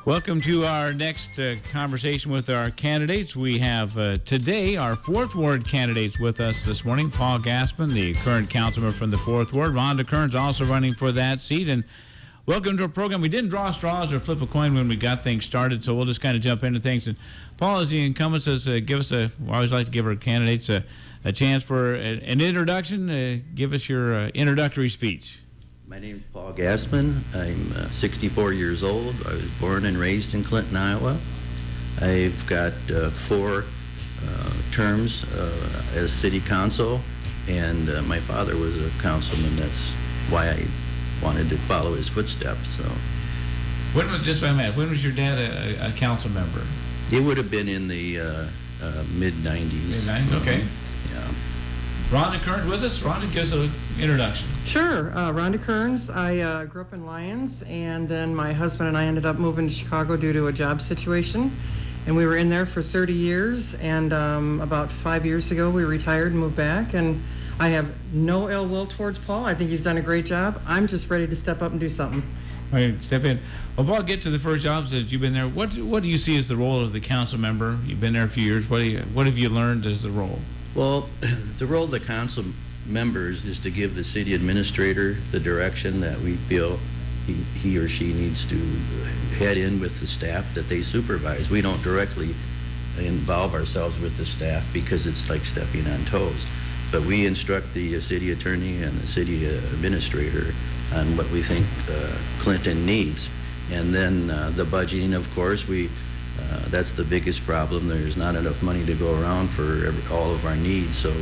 Welcome to our next conversation with our candidates. We have today our 4th Ward candidates with us this morning. Paul Gassman, the current councilman from the 4th Ward. Rhonda Kearns also running for that seat. And welcome to our program. We didn't draw straws or flip a coin when we got things started, so we'll just kind of jump into things. And Paul, as the incumbent, says give us we always like to give our candidates a chance for an introduction. Give us your introductory speech. My name is Paul Gassman. I'm 64 years old. I was born and raised in Clinton, Iowa. I've got 4 terms as city council, and my father was a councilman. That's why I wanted to follow his footsteps. So, when was your dad a council member? It would have been in the mid-90s. Mid-90s, okay. Yeah. Rhonda Kearns with us. Rhonda, give us an introduction. Sure. Rhonda Kearns. I grew up in Lyons, and then my husband and I ended up moving to Chicago due to a job situation. And we were in there for 30 years, and about 5 years ago we retired and moved back. And I have no ill will towards Paul. I think he's done a great job. I'm just ready to step up and do something. All right, step in. Well, Paul, get to the first job since you've been there. What do you see as the role of the council member? You've been there a few years. What have you learned as the role? Well, the role of the council members is to give the city administrator the direction that we feel he or she needs to head in with the staff that they supervise. We don't directly involve ourselves with the staff because it's like stepping on toes. But we instruct the city attorney and the city administrator on what we think Clinton needs. And then the budgeting, of course, that's the biggest problem. There's not enough money to go around for all of our needs. So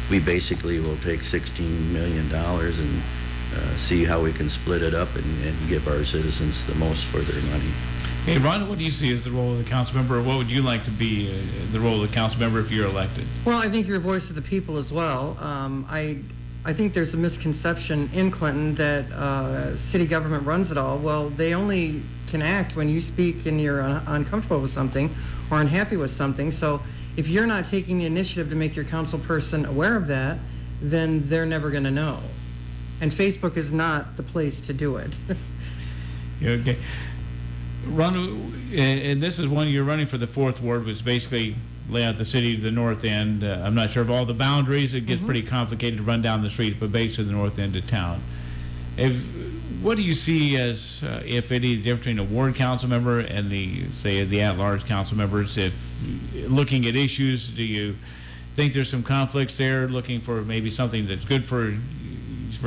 we basically will take $16 million and see how we can split it up and give our citizens the most for their money. Hey, Rhonda, what do you see as the role of the council member, or what would you like to be the role of the council member if you're elected? Well, I think you're a voice of the people as well. I think there's a misconception in Clinton that city government runs it all. Well, they only can act when you speak and you're uncomfortable with something or unhappy with something. So if you're not taking the initiative to make your council person aware of that, then they're never going to know. And Facebook is not the place to do it. Okay. Rhonda, and this is one you're running for the 4th Ward, which basically lay out the city to the north end. I'm not sure of all the boundaries. It gets pretty complicated to run down the street, but basically the north end of town. What do you see as, if any, the difference between a ward council member and the at-large council members? If looking at issues, do you think there's some conflicts there, looking for maybe something that's good for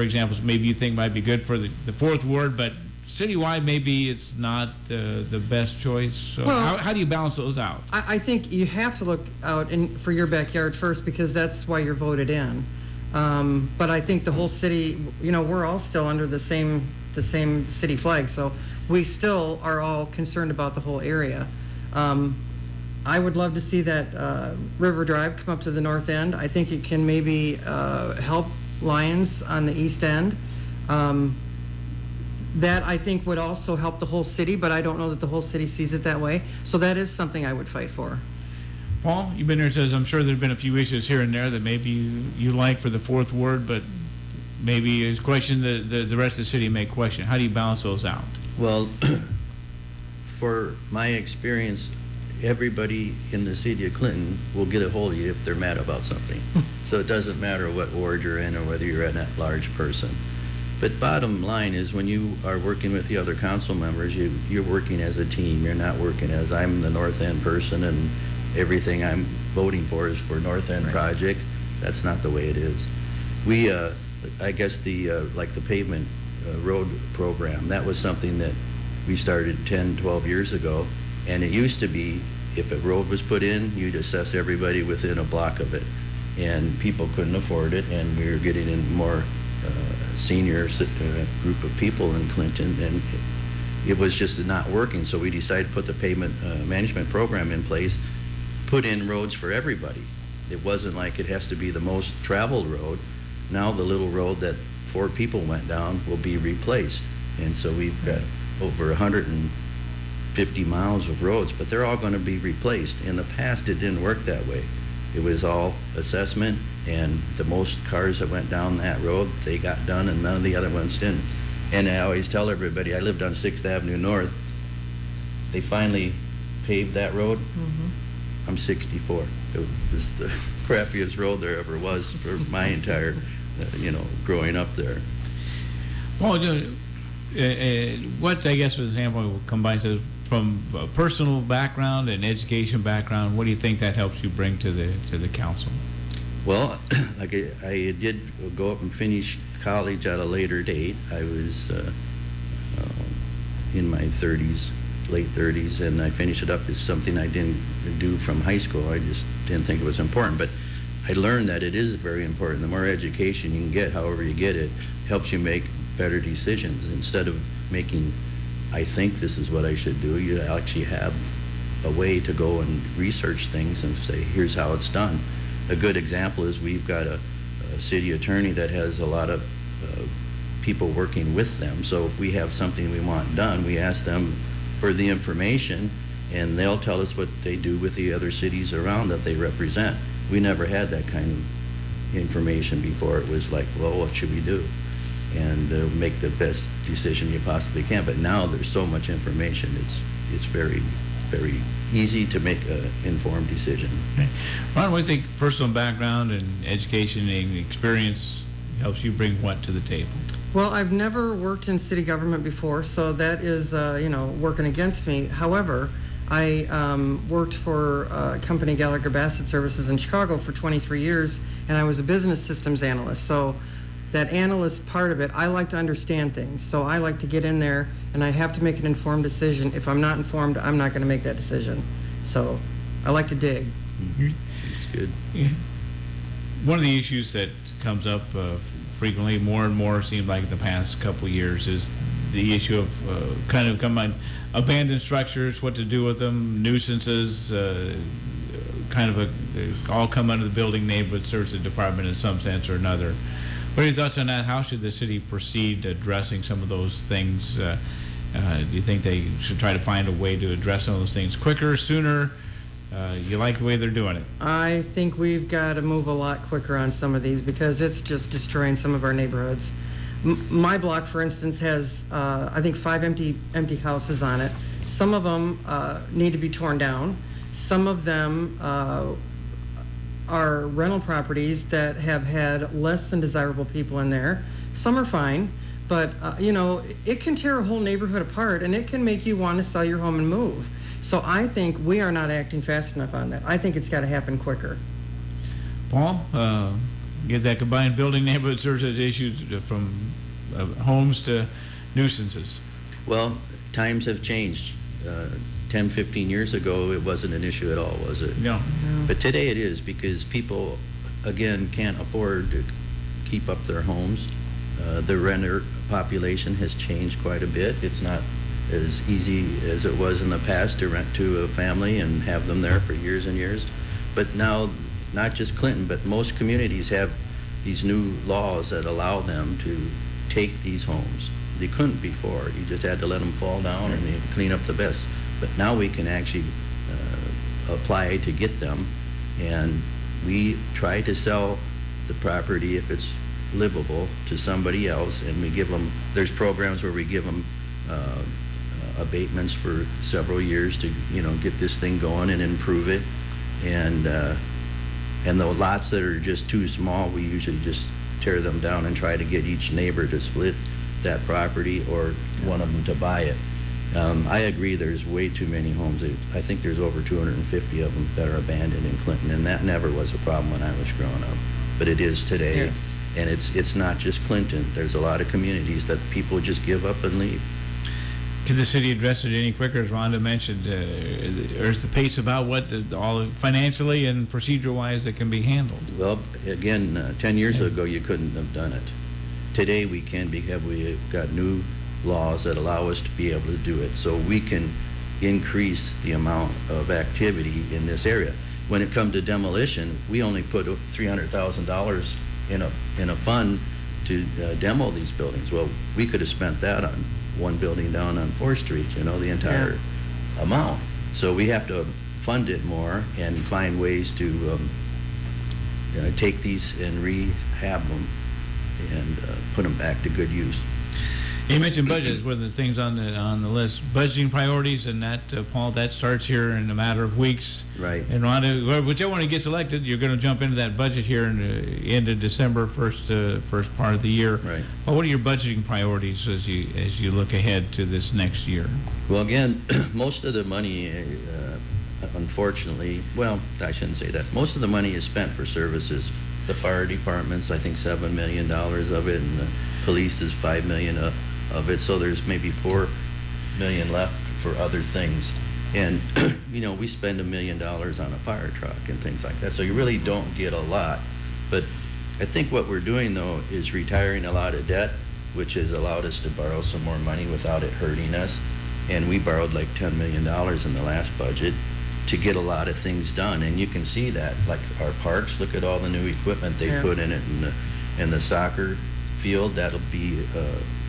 example, maybe you think might be good for the 4th Ward, but citywide, maybe it's not the best choice. So well, how do you balance those out? I think you have to look out for your backyard first because that's why you're voted in. But I think the whole city, we're all still under the same city flag, so we still are all concerned about the whole area. I would love to see that River Drive come up to the north end. I think it can maybe help Lyons on the east end. That I think would also help the whole city, but I don't know that the whole city sees it that way. So that is something I would fight for. Paul, you've been here, says I'm sure there's been a few issues here and there that maybe you like for the 4th Ward, but maybe is a question that the rest of the city may question. How do you balance those out? Well, for my experience, everybody in the city of Clinton will get a hold of you if they're mad about something. So it doesn't matter what ward you're in or whether you're an at-large person. But bottom line is when you are working with the other council members, you're working as a team. You're not working as I'm the North End person and everything I'm voting for is for North End projects. That's not the way it is. We, I guess like the pavement road program, that was something that we started 10, 12 years ago. And it used to be if a road was put in, you'd assess everybody within a block of it. And people couldn't afford it, and we were getting in more senior group of people in Clinton, and it was just not working. So we decided to put the pavement management program in place, put in roads for everybody. It wasn't like it has to be the most traveled road. Now the little road that 4 people went down will be replaced. And so we've got over 150 miles of roads, but they're all going to be replaced. In the past, it didn't work that way. It was all assessment, and the most cars that went down that road, they got done, and none of the other ones didn't. And I always tell everybody, I lived on 6th Avenue North. they finally paved that road. I'm 64. It was the crappiest road there ever was for my entire, growing up there. Paul, what, I guess, for example, combines it from a personal background and education background, what do you think that helps you bring to the council? Well, like I did go up and finish college at a later date. I was in my 30s, late 30s, and I finished it up as something I didn't do from high school. I just didn't think it was important. But I learned that it is very important. The more education you can get, however you get it, helps you make better decisions. Instead of making, I think this is what I should do, you actually have a way to go and research things and say, here's how it's done. A good example is we've got a city attorney that has a lot of people working with them. So if we have something we want done, we ask them for the information, and they'll tell us what they do with the other cities around that they represent. We never had that kind of information before. It was like, well, what should we do? And make the best decision you possibly can. But now there's so much information, it's very, very easy to make an informed decision. Okay. Ron, what do you think personal background and education and experience helps you bring what to the table? Well, I've never worked in city government before, so that is, working against me. However, I worked for a company, Gallagher Bassett Services in Chicago for 23 years, and I was a business systems analyst. So that analyst part of it, I like to understand things. So I like to get in there, and I have to make an informed decision. If I'm not informed, I'm not going to make that decision. So I like to dig. It's good. Yeah. One of the issues that comes up frequently, more and more, seems like in the past couple of years, is the issue of kind of combine abandoned structures, what to do with them, nuisances, they all come under the Building Neighborhood Services Department in some sense or another. What are your thoughts on that? How should the city proceed addressing some of those things? Do you think they should try to find a way to address some of those things quicker, sooner? You like the way they're doing it? I think we've got to move a lot quicker on some of these because it's just destroying some of our neighborhoods. My block, for instance, has I think 5 empty houses on it. Some of them need to be torn down. Some of them are rental properties that have had less than desirable people in there. Some are fine, but it can tear a whole neighborhood apart, and it can make you want to sell your home and move. So I think we are not acting fast enough on that. I think it's got to happen quicker. Paul, get that combined building neighborhood services issues from homes to nuisances. Well, times have changed. 10, 15 years ago, it wasn't an issue at all, was it? No. But today it is, because people, again, can't afford to keep up their homes. The renter population has changed quite a bit. It's not as easy as it was in the past to rent to a family and have them there for years and years. But now, not just Clinton, but most communities have these new laws that allow them to take these homes. They couldn't before. You just had to let them fall down and they clean up the best. But now we can actually apply to get them, and we try to sell the property if it's livable to somebody else, and we give them, there's programs where we give them abatements for several years to get this thing going and improve it. And the lots that are just too small, we usually just tear them down and try to get each neighbor to split that property or one of them to buy it. I agree there's way too many homes. I think there's over 250 of them that are abandoned in Clinton, and that never was a problem when I was growing up, but it is today. Yes. And it's not just Clinton. There's a lot of communities that people just give up and leave. Can the city address it any quicker, as Rhonda mentioned, or is the pace about what all financially and procedure-wise that can be handled? Well, again, 10 years ago you couldn't have done it. Today we can, because we've got new laws that allow us to be able to do it, so we can increase the amount of activity in this area. When it comes to demolition, we only put $300,000 in a fund to demo these buildings. Well, we could have spent that on one building down on 4th Street, the entire amount. So we have to fund it more and find ways to take these and rehab them and put them back to good use. You mentioned budgets, one of the things on the list, budgeting priorities, and that, Paul, that starts here in a matter of weeks. Right. And Rhonda, whichever one gets elected, you're going to jump into that budget here in the end of December, first part of the year. Right. Well, what are your budgeting priorities as you look ahead to this next year? Well, again, most of the money, unfortunately, well, I shouldn't say that. Most of the money is spent for services. The fire department's, I think, $7 million of it, and the police is $5 million of it. So there's maybe $4 million left for other things. And, we spend $1 million on a fire truck and things like that. So you really don't get a lot. But I think what we're doing, though, is retiring a lot of debt, which has allowed us to borrow some more money without it hurting us. And we borrowed like $10 million in the last budget to get a lot of things done. And you can see that, like our parks, look at all the new equipment they put in it, and the soccer field, that'll be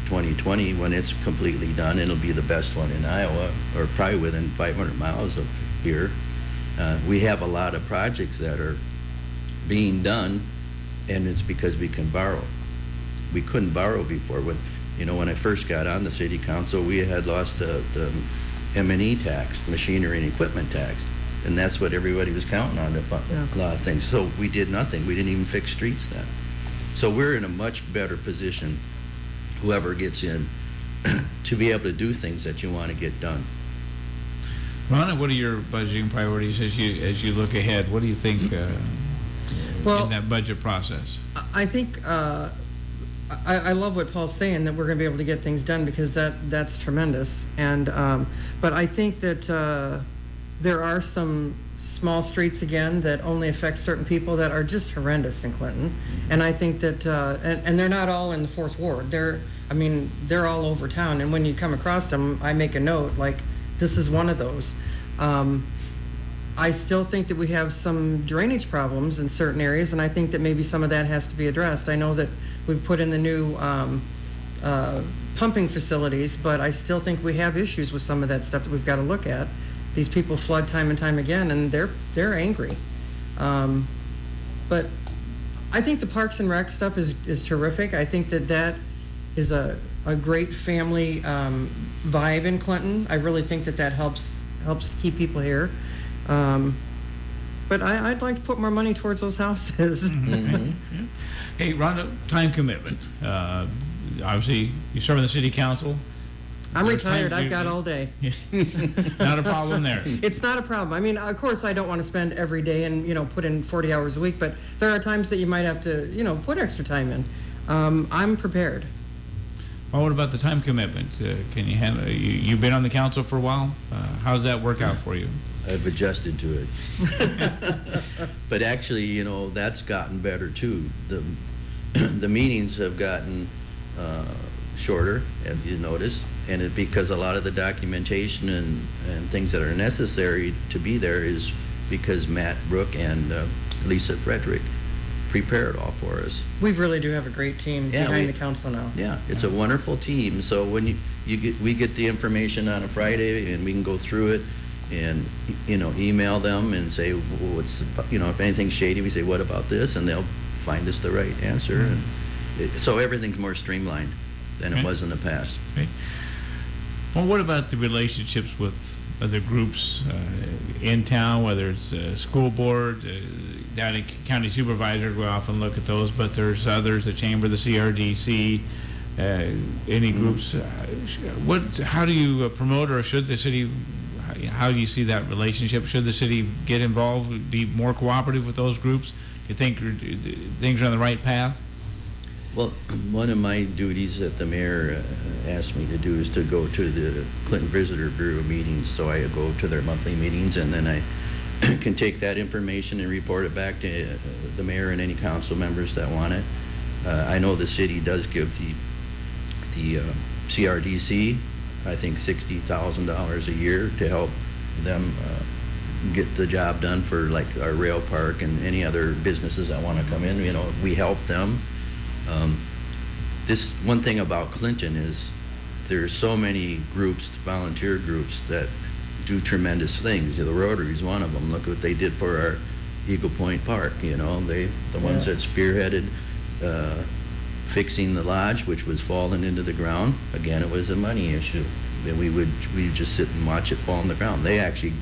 2020 when it's completely done. It'll be the best one in Iowa, or probably within 500 miles of here. We have a lot of projects that are being done, and it's because we can borrow. We couldn't borrow before. When I first got on the city council, we had lost the M&E tax, machinery and equipment tax, and that's what everybody was counting on to fund a lot of things. So we did nothing. We didn't even fix streets then. So we're in a much better position, whoever gets in, to be able to do things that you want to get done. Rhonda, what are your budgeting priorities as you look ahead? What do you think in that budget process? I think I love what Paul's saying, that we're going to be able to get things done, because that's tremendous. And but I think that there are some small streets, again, that only affect certain people, that are just horrendous in Clinton. And I think that and they're not all in the 4th Ward. They're all over town. And when you come across them, I make a note, like, this is one of those. I still think that we have some drainage problems in certain areas, and I think that maybe some of that has to be addressed. I know that we've put in the new pumping facilities, but I still think we have issues with some of that stuff that we've got to look at. These people flood time and time again, and they're angry. But I think the Parks and Rec stuff is terrific. I think that is a great family vibe in Clinton. I really think that helps to keep people here. But I'd like to put more money towards those houses. Mm-hmm. Hey, Rhonda, time commitment. Obviously, you serve on the city council. I'm retired. I've got all day. Not a problem there. It's not a problem. I mean, of course, I don't want to spend every day and put in 40 hours a week, but there are times that you might have to put extra time in. I'm prepared. Well, what about the time commitment? Can you handle? You've been on the council for a while. How's that work out for you? I've adjusted to it. But actually, that's gotten better too. The meetings have gotten shorter, as you noticed, and it's because a lot of the documentation and things that are necessary to be there is because Matt Brook and Lisa Frederick prepare it all for us. We really do have a great team behind the council now. Yeah, it's a wonderful team. So when we get the information on a Friday, and we can go through it and email them and say, well, if anything's shady, we say, what about this? And they'll find us the right answer. And so everything's more streamlined than it was in the past. Okay. Well, what about the relationships with other groups in town, whether it's school board, down at county supervisor, we often look at those, but there's others, the chamber, the CRDC, any groups. How do you promote, or should the city, how do you see that relationship? Should the city get involved, be more cooperative with those groups? Do you think things are on the right path? Well, one of my duties that the mayor asked me to do is to go to the Clinton Visitor Bureau meetings. So I go to their monthly meetings, and then I can take that information and report it back to the mayor and any council members that want it. I know the city does give the CRDC, I think, $60,000 a year to help them get the job done for, like, our rail park and any other businesses that want to come in. We help them. This one thing about Clinton is there's so many groups, volunteer groups, that do tremendous things. The Rotary is one of them. Look what they did for our Eagle Point Park. The ones that spearheaded fixing the lodge, which was falling into the ground. Again, it was a money issue. And we would just sit and watch it fall on the ground. They actually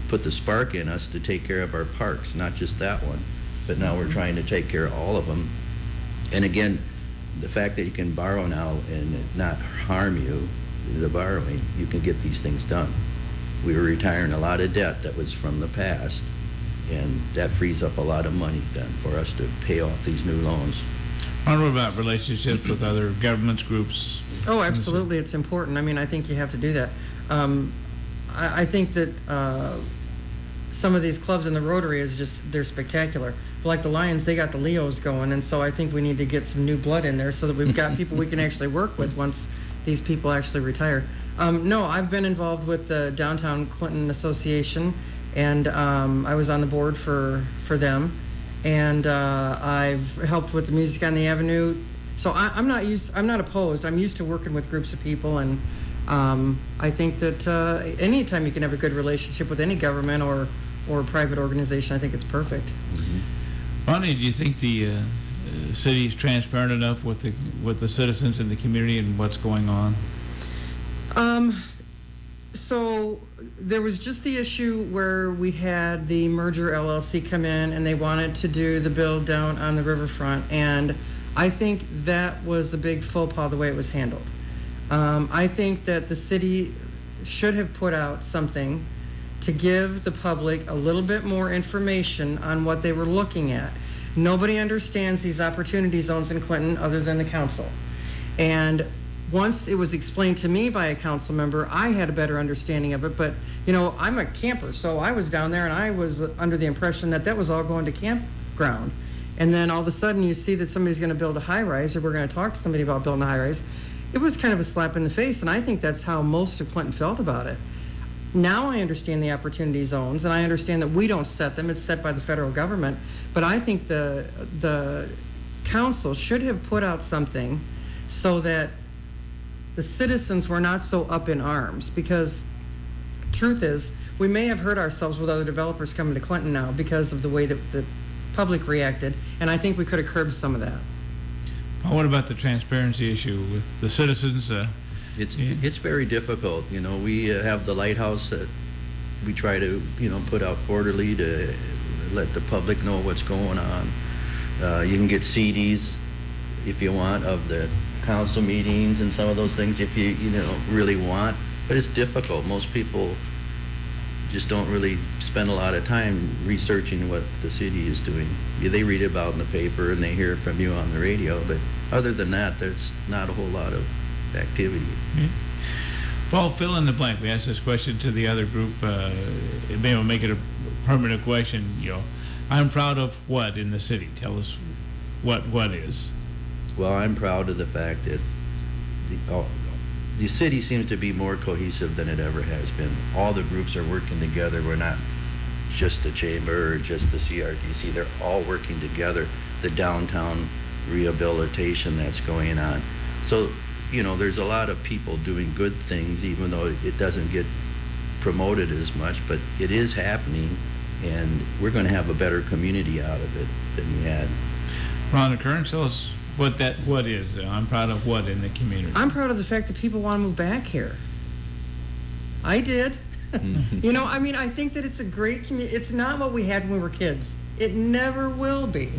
put the spark in us to take care of our parks, not just that one. But now we're trying to take care of all of them. And again, the fact that you can borrow now and it not harm you, the borrowing, you can get these things done. We were retiring a lot of debt that was from the past, and that frees up a lot of money then for us to pay off these new loans. What about relationships with other governments, groups? Oh, absolutely, it's important. I mean, I think you have to do that. I think that some of these clubs in the Rotary is just, they're spectacular. But like the Lions, they got the Leos going, and so I think we need to get some new blood in there so that we've got people we can actually work with once these people actually retire. No, I've been involved with the Downtown Clinton Association, and I was on the board for them, and I've helped with the Music on the Avenue. So I'm not opposed. I'm used to working with groups of people, and I think that anytime you can have a good relationship with any government or private organization, I think it's perfect. Mm-hmm. Ronnie, do you think the city is transparent enough with the citizens in the community and what's going on? So there was just the issue where we had the merger LLC come in and they wanted to do the build down on the riverfront, and I think that was a big faux pas the way it was handled. I think that the city should have put out something to give the public a little bit more information on what they were looking at. Nobody understands these opportunity zones in Clinton other than the council. And once it was explained to me by a council member, I had a better understanding of it. But, you know, I'm a camper, so I was down there and I was under the impression that that was all going to campground. And then all of a sudden you see that somebody's going to build a high-rise, or we're going to talk to somebody about building a high-rise. It was kind of a slap in the face, and I think that's how most of Clinton felt about it. Now I understand the opportunity zones, and I understand that we don't set them, it's set by the federal government, but I think the council should have put out something so that the citizens were not so up in arms, because truth is, we may have hurt ourselves with other developers coming to Clinton now because of the way that the public reacted, and I think we could have curbed some of that. Well, what about the transparency issue with the citizens? It's very difficult. You know, we have the lighthouse that we try to, put out quarterly to let the public know what's going on. You can get CDs if you want of the council meetings and some of those things if you really want, but it's difficult. Most people just don't really spend a lot of time researching what the city is doing. They read about it in the paper and they hear it from you on the radio, but other than that, there's not a whole lot of activity. Mm-hmm. Well, fill in the blank. We asked this question to the other group. Maybe we'll make it a permanent question. I'm proud of what in the city? Tell us what is. Well, I'm proud of the fact that the city seems to be more cohesive than it ever has been. All the groups are working together. We're not just the chamber or just the CRDC. They're all working together. The downtown rehabilitation that's going on. So, there's a lot of people doing good things, even though it doesn't get promoted as much, but it is happening, and we're going to have a better community out of it than we had. Rhonda, Kearns, tell us what is. I'm proud of what in the community? I'm proud of the fact that people want to move back here. I did. I think that it's a great community. It's not what we had when we were kids. It never will be.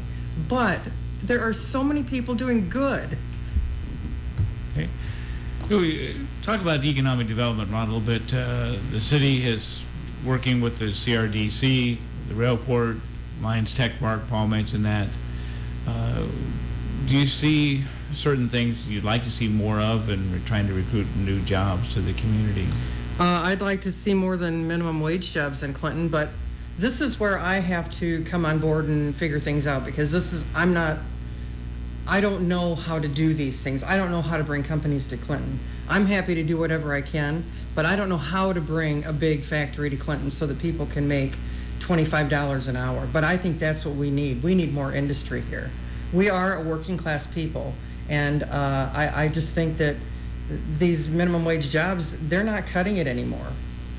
But there are so many people doing good. Okay. So we talk about economic development, Ron, a little bit. The city is working with the CRDC, the Railport, Lions Tech Park. Paul mentioned that. Do you see certain things you'd like to see more of, and we're trying to recruit new jobs to the community? I'd like to see more than minimum wage jobs in Clinton, but this is where I have to come on board and figure things out, because I don't know how to do these things. I don't know how to bring companies to Clinton. I'm happy to do whatever I can, but I don't know how to bring a big factory to Clinton so that people can make $25 an hour. But I think that's what we need. We need more industry here. We are a working class people, and I just think that these minimum wage jobs, they're not cutting it anymore.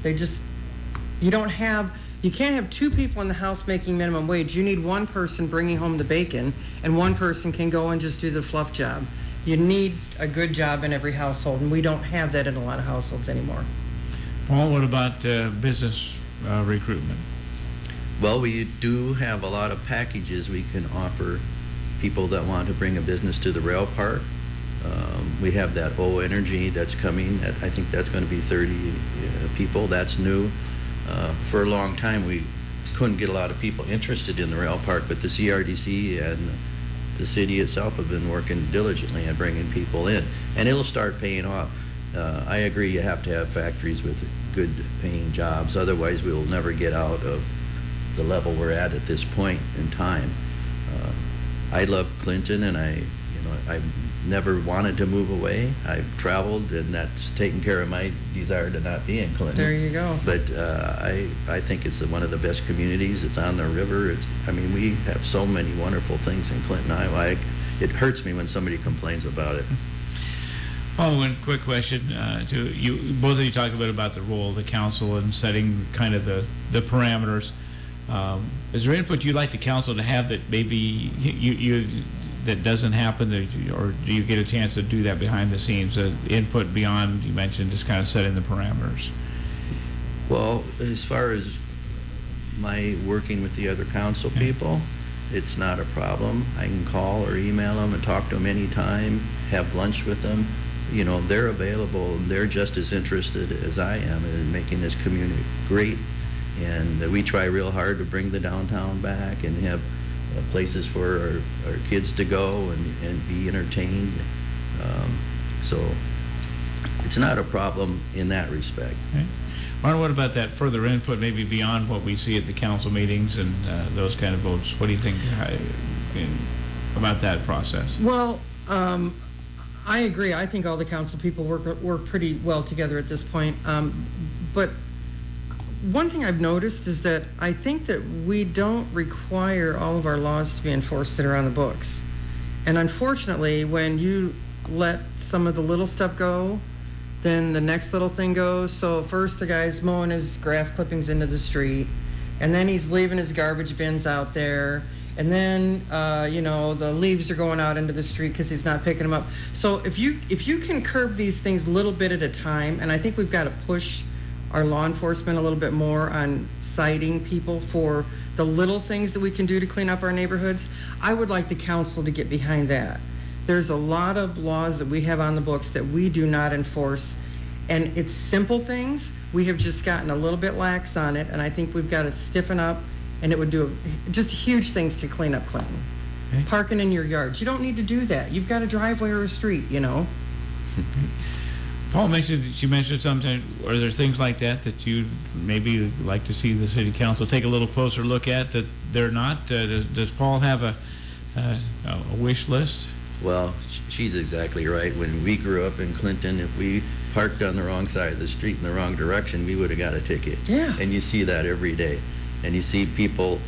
You You can't have two people in the house making minimum wage. You need one person bringing home the bacon, and one person can go and just do the fluff job. You need a good job in every household, and we don't have that in a lot of households anymore. Paul, what about business recruitment? Well, we do have a lot of packages we can offer people that want to bring a business to the rail park. We have that O Energy that's coming. I think that's going to be 30 people. That's new. For a long time, we couldn't get a lot of people interested in the rail park, but the CRDC and the city itself have been working diligently at bringing people in, and it'll start paying off. I agree, you have to have factories with good paying jobs, otherwise we'll never get out of the level we're at this point in time. I love Clinton, and I never wanted to move away. I've traveled, and that's taken care of my desire to not be in Clinton. There you go. But I think it's one of the best communities. It's on the river. I mean, we have so many wonderful things in Clinton, Iowa. It hurts me when somebody complains about it. Oh, one quick question to you. Both of you talked a bit about the role of the council and setting kind of the parameters. Is there input you'd like the council to have that maybe you that doesn't happen, or do you get a chance to do that behind the scenes? Input beyond, you mentioned, just kind of setting the parameters. Well, as far as my working with the other council people, it's not a problem. I can call or email them and talk to them anytime, have lunch with them. You know, they're available, and they're just as interested as I am in making this community great. And we try real hard to bring the downtown back and have places for our kids to go and be entertained. So it's not a problem in that respect. Okay. Rhonda, what about that further input, maybe beyond what we see at the council meetings and those kind of votes? What do you think about that process? Well, I agree. I think all the council people work pretty well together at this point. But one thing I've noticed is that I think that we don't require all of our laws to be enforced that are on the books. And unfortunately, when you let some of the little stuff go, then the next little thing goes. So first the guy's mowing his grass clippings into the street, and then he's leaving his garbage bins out there, and then the leaves are going out into the street because he's not picking them up. So if you can curb these things a little bit at a time, and I think we've got to push our law enforcement a little bit more on citing people for the little things that we can do to clean up our neighborhoods. I would like the council to get behind that. There's a lot of laws that we have on the books that we do not enforce, and it's simple things. We have just gotten a little bit lax on it, and I think we've got to stiffen up, and it would do just huge things to clean up Clinton. Okay. Parking in your yards. You don't need to do that. You've got a driveway or a street, you know. Paul she mentioned something. Are there things like that you maybe like to see the city council take a little closer look at that they're not? Does Paul have a wish list? Well, she's exactly right. When we grew up in Clinton, if we parked on the wrong side of the street in the wrong direction, we would have got a ticket. Yeah. And you see that every day. And you see people,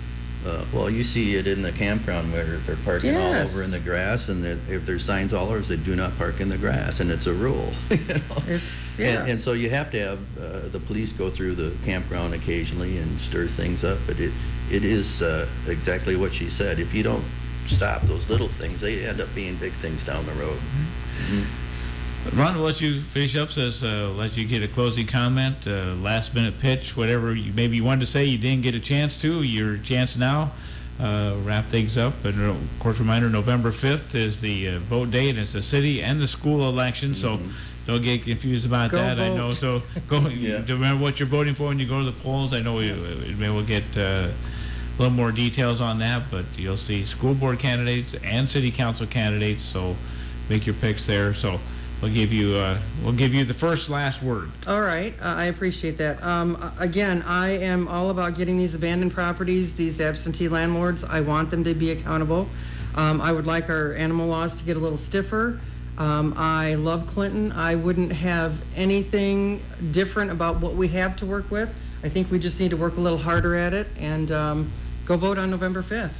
you see it in the campground where they're parking all over in the grass, and if there's signs all over, they do not park in the grass, and it's a rule. You know? It's, and so you have to have the police go through the campground occasionally and stir things up, but it is exactly what she said. If you don't stop those little things, they end up being big things down the road. Mm-hmm. Ron, we'll let you finish up. Let you get a closing comment, last minute pitch, whatever maybe you wanted to say you didn't get a chance to. Your chance now. Wrap things up. And of course, reminder: November 5th is the vote day, and it's the city and the school election. So don't get confused about that. Vote. I know. So go remember what you're voting for when you go to the polls. I know we'll get a little more details on that, but you'll see school board candidates and city council candidates. So make your picks there. So. We'll give you the last word. All right, I appreciate that. Again, I am all about getting these abandoned properties, these absentee landlords. I want them to be accountable. I would like our animal laws to get a little stiffer. I love Clinton. I wouldn't have anything different about what we have to work with. I think we just need to work a little harder at it, and go vote on November 5th.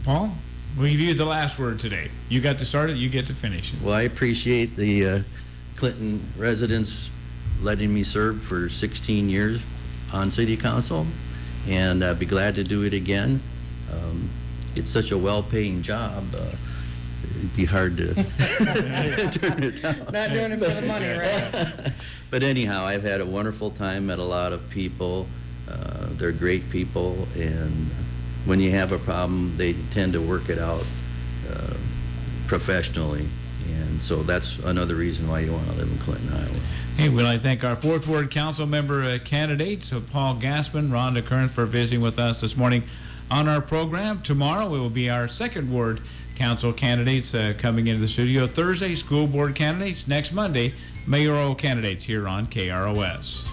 Paul? We'll give you the last word today. You got to start it, you get to finish it. Well, I appreciate the Clinton residents letting me serve for 16 years on city council, and I'd be glad to do it again. It's such a well-paying job, it'd be hard to turn it down. Not doing it for the money, right? But anyhow, I've had a wonderful time, met a lot of people. They're great people, and when you have a problem, they tend to work it out professionally. And so that's another reason why you want to live in Clinton, Iowa. Hey, we'd like to thank our Fourth Ward Council member candidates, Paul Gassman, Rhonda Kearns, for visiting with us this morning on our program. Tomorrow, it will be our Second Ward Council candidates coming into the studio. Thursday, school board candidates. Next Monday, mayoral candidates here on KROS.